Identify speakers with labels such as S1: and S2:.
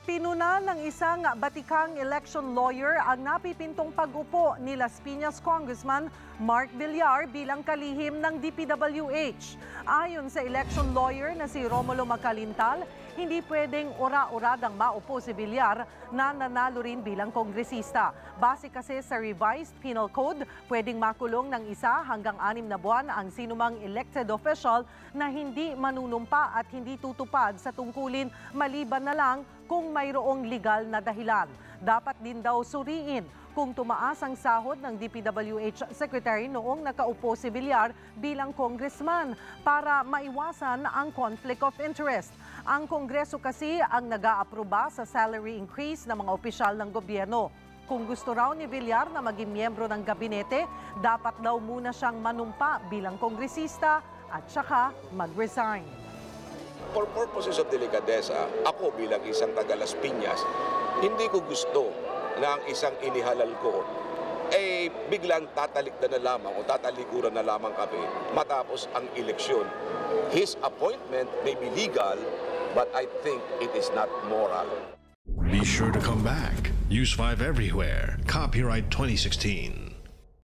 S1: Pinuna ng isang batikang election lawyer ang napipintong pag-upo ni Las Piñas Congressman Mark Villar bilang kalihim ng DPWH. Ayon sa election lawyer na si Romulo Macalintal, hindi pwedeng ura-uradang maupo si Villar na nanalo rin bilang kongresista. Base kasi sa revised penal code, pwedeng makulong ng 1 hanggang 6 na buwan ang sinumang elected official na hindi manunumpa at hindi tutupad sa tungkulin maliban na lang kung mayroong legal na dahilan. Dapat din daw suriin kung tumaas ang sahod ng DPWH Secretary noong nakaupo si Villar bilang congressman para maiwasan ang conflict of interest. Ang Kongreso kasi ang nag-aaproba sa salary increase ng mga opisyal ng gobyerno. Kung gusto raw ni Villar na maging miyembro ng gabinete, dapat daw muna siyang manumpa bilang kongresista at saka mag-resign.
S2: For purposes of delikadesa, ako bilang isang taga Las Piñas, hindi ko gusto na ang isang inihalal ko biglang tatalikdan na lamang o tatalikuran na lamang kami matapos ang eleksyon. His appointment may be legal, but I think it is not moral.
S3: Be sure to come back. Use 5 everywhere. Copyright 2016.